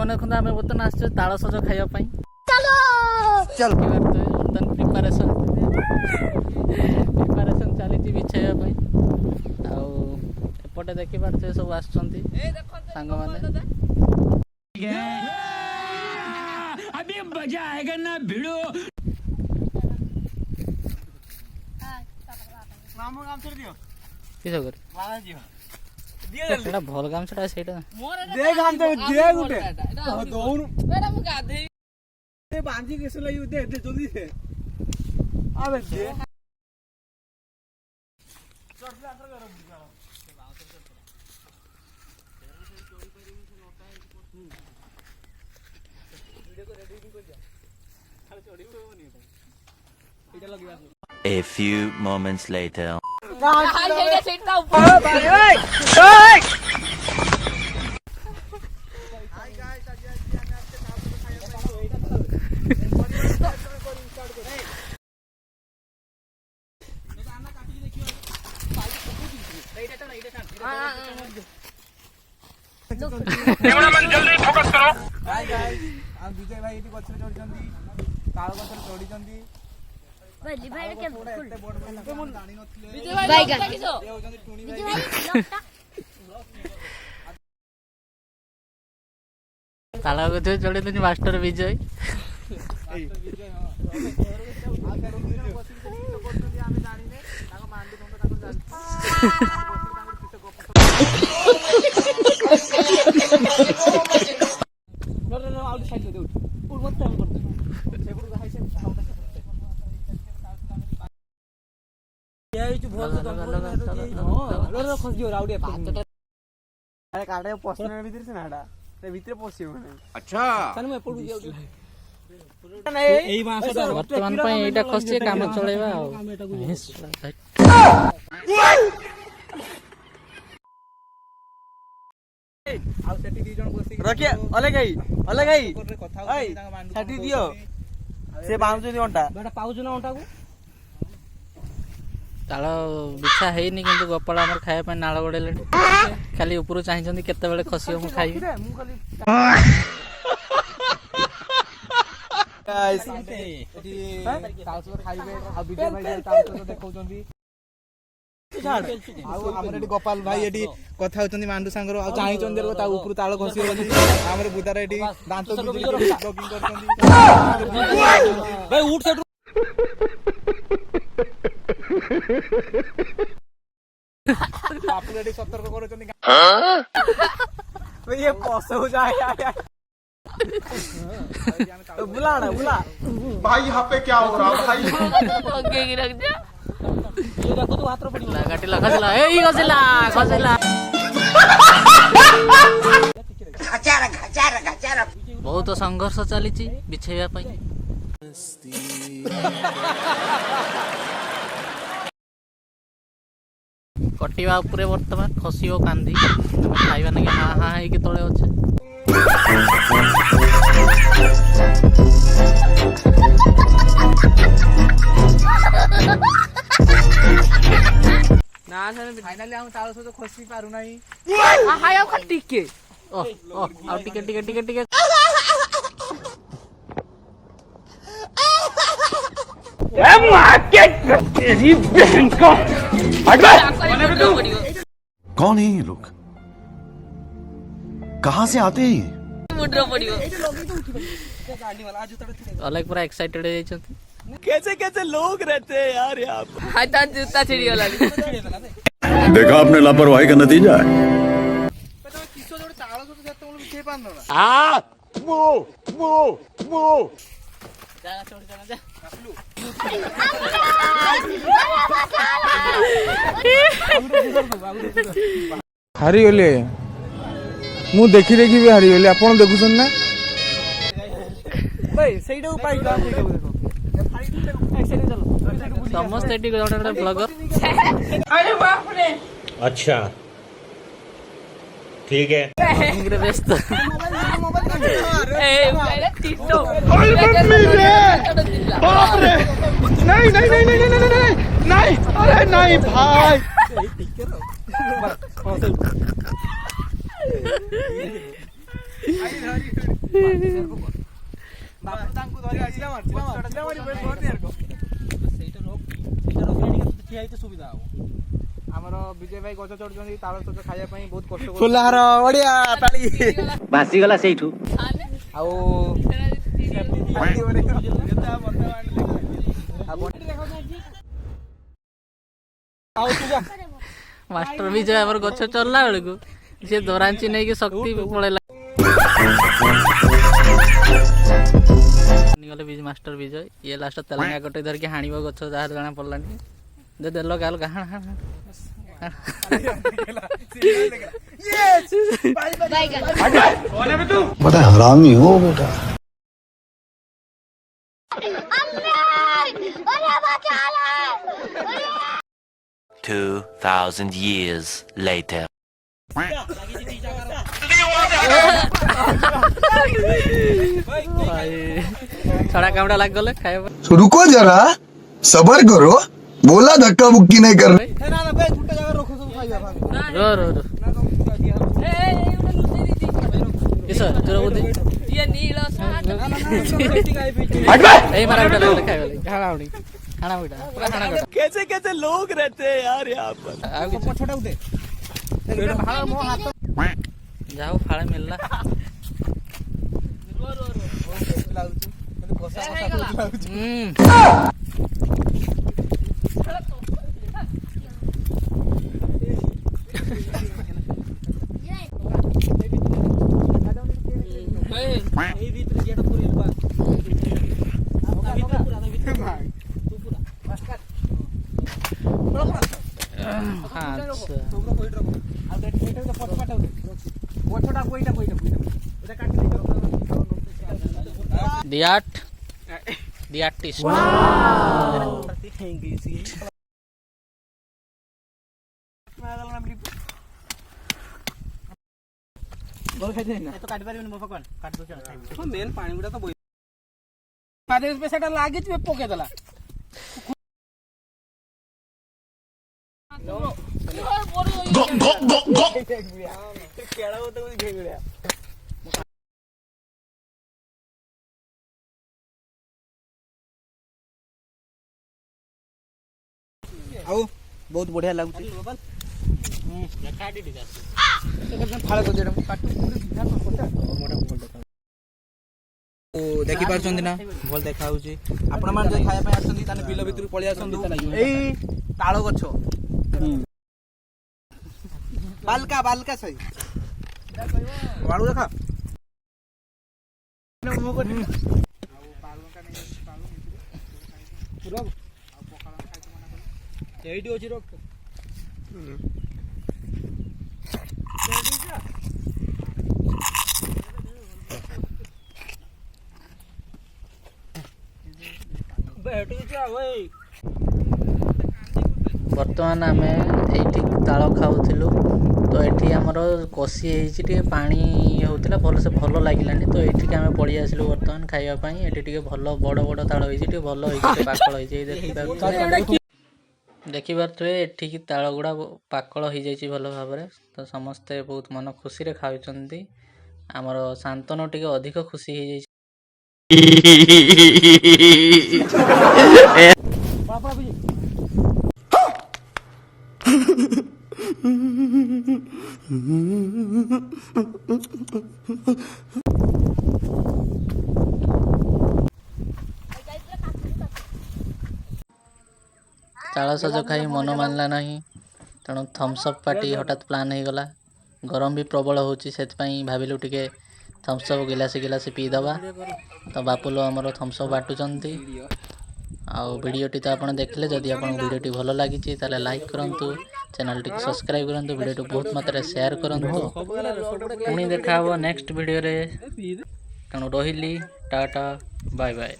देखते आम बर्तन आस ताल सज खावाई बर्तन प्रिपारेसन चली बिछाइवाई आउटे देखिपे सब आसुँच अभी मजा आएगा ना भिड़ो भल गामछा से बांधी कैसे लगी दे जल्दी से अबे दे A few moments later. जल्दी फोकस करो हाय गाइस हम विजय भाई एटी गछरे चढ़िचंदी ताळ गछरे चढ़िचंदी बल्ली भाई के फुल विजय भाई देखिसो ए होचंदी टुनी भाई ताला गछ चढ़े मास्टर विजय बर्तमान खसी काम चलेगा रखिए अलग आई छाटी दियो से बांधुनी अंटा बेटा पाउछ ना अंटा को ताल बिछा हैनी किंतु गोपाल आमर खाया नाल गोड़े खाली ऊपर चाहिए केते खसी मु खाई गोपाल भाई कथा होचंदी मांडू सांगर चाहिए ऊपर ताल खसी आमर बुदार दांत भाई उठ सतर्क कर ये पसो जाए बुला भाई यहाँ पे क्या हो रहा है भाई गाटिला खसला ए खसला खसला बहुत संघर्ष चली बिछाइबा पई कटिवा उपरे वर्तमान खसी और कांदी खाइबा ना हाँ हाँ है कि तले अच्छे ना फाइनली हम ताल सो खसी पारु नाही हाय आउ खाली टिके ओ आउ टिके तेरी बहन का कौन है ये लोग कहाँ से आते हैं अलग पूरा एक्साइटेड है कैसे लोग रहते हैं यार यहाँ जूता छिड़ी वाला देखा आपने लापरवाही का नतीजा है हारीगले मु देखी भी हारीगली आप देखुन ना समस्त ब्लॉगर अच्छा ठीक है व्यस्त नहीं अरे नहीं भाई ବାପୁ ତାଙ୍କୁ ଧରି ଆସିଲା ଆମର ବିଜୟ ଭାଇ ଗଛ ଚଢୁଛନ୍ତି ତାଳ ସଜ ଖାଇବା ପାଇଁ ବହୁତ କଷ୍ଟ ଫୁଲହାର ଓଡିଆ ତାଳି ଭାସିଗଲା ସେଇଠୁ ଆଉ ମାଷ୍ଟର ବିଜୟ ଆମର ଗଛ ଚଢିଲା ବେଳକୁ ସେ ଦରାଞ୍ଚି ନେଇକି ଶକ୍ତି ପଳେଇଲା ଗଲେ ମାଷ୍ଟର ବିଜୟ ଇଏ ଲାଷ୍ଟ ତେଲଙ୍ଗା ଗୋଟେ ଧରିକି ହାଣିବ ଗଛ ଯାହାର ଜଣା ପଡିଲାନି ଦେଲ ଗାଲ ହାଣ ହାଣ बड़ा हरामी हो बेटा 2,000 years later. ଛଡା କାମଟା ଲାଗିଗଲେ ଖାଇବା रुको जरा सबर करो बोला धक्का मुक्की नहीं कर रो रो रो କିସ ତୋର ବୁଦ୍ଧି ଏଇ ମାରା ଗୋଟେ ଲାଗିଲେ ଖାଇଗଲେ ଖାଣା ଉଡି ଖାଣା ଉଡା ପୁରା ଖାଣା ଗୋଟା कैसे कैसे लोग रहते हैं यार यहाँ पर ଆଉ କିଛି ପଛଟାକୁ ଦେ ମୋ ହାତ ଯାହା ହଉ ଫାଳେ ମିଳିଲା ଲାଗୁଛି କଷା କଷା ଲାଗୁଛି The artist. मेन पानी गुड़ा तो पैसा लागे पकेदेला ଆଉ ବହୁତ ବଢିଆ ଲାଗୁଛି ଦେଖିପାରୁଛନ୍ତି ନା ଭଲ ଦେଖା ହଉଛି ଆପଣ ମାନେ ଯଦି ଖାଇବା ପାଇଁ ଆସୁଛନ୍ତି ତାହେଲେ ବିଲ ଭିତରୁ ପଳେଇ ଆସନ୍ତୁ ଏଇ ତାଳ ଗଛ ବାଲକା ବାଲକା ସାଇ ବାଳୁ ଦେଖା ଏଇଠି ଅଛି ରଖ ବର୍ତ୍ତମାନ ଆମେ ଏଇଠି ତାଳ ଖାଉଥିଲୁ ତ ଏଠି ଆମର କଷି ହେଇଛି ଟିକେ ପାଣି ହେଉଥିଲା ଭଲସେ ଭଲ ଲାଗିଲାନି ତ ଏଠିକି ଆମେ ପଳେଇ ଆସିଲୁ ବର୍ତ୍ତମାନ ଖାଇବା ପାଇଁ ଏଠି ଟିକେ ଭଲ ବଡ଼ ବଡ଼ ତାଳ ହେଇଛି ଟିକେ ଭଲ ହେଇଛି ଟିକେ ପାକଳ ହେଇଛି ଦେଖିପାରୁଥିବେ ଏଠିକି ତାଳ ଗୁଡ଼ା ପାକଳ ହେଇଯାଇଛି ଭଲ ଭାବରେ ତ ସମସ୍ତେ ବହୁତ ମନ ଖୁସିରେ ଖାଉଛନ୍ତି ଆମର ଶାନ୍ତନୁ ଟିକେ ଅଧିକ ଖୁସି ହେଇଯାଇଛି ତାଳ ସଜ ଖାଇ ମନ ମାନିଲା ନାହିଁ ତେଣୁ ଥମ୍ସଅପ୍ ପାର୍ଟି ହଠାତ୍ ପ୍ଲାନ୍ ହେଇଗଲା ଗରମ ବି ପ୍ରବଳ ହେଉଛି ସେଥିପାଇଁ ଭାବିଲୁ ଟିକେ ଥମ୍ସଅପ୍ ଗିଲାସେ ପିଇଦେବା ତ ବାପୁଲ ଆମର ଥମ୍ସଅପ୍ ବାଟୁଛନ୍ତି ଆଉ ଭିଡ଼ିଓଟି ତ ଆପଣ ଦେଖିଲେ ଯଦି ଆପଣଙ୍କୁ ଭିଡ଼ିଓଟି ଭଲ ଲାଗିଛି ତାହେଲେ ଲାଇକ୍ କରନ୍ତୁ ଚ୍ୟାନେଲଟିକୁ ସବସ୍କ୍ରାଇବ୍ କରନ୍ତୁ ଭିଡ଼ିଓଟି ବହୁତ ମାତ୍ରାରେ ସେୟାର କରନ୍ତୁ ପୁଣି ଦେଖା ହେବ ନେକ୍ସଟ ଭିଡ଼ିଓରେ ତେଣୁ ରହିଲି ଟାଟା ବାଏ ବାଏ।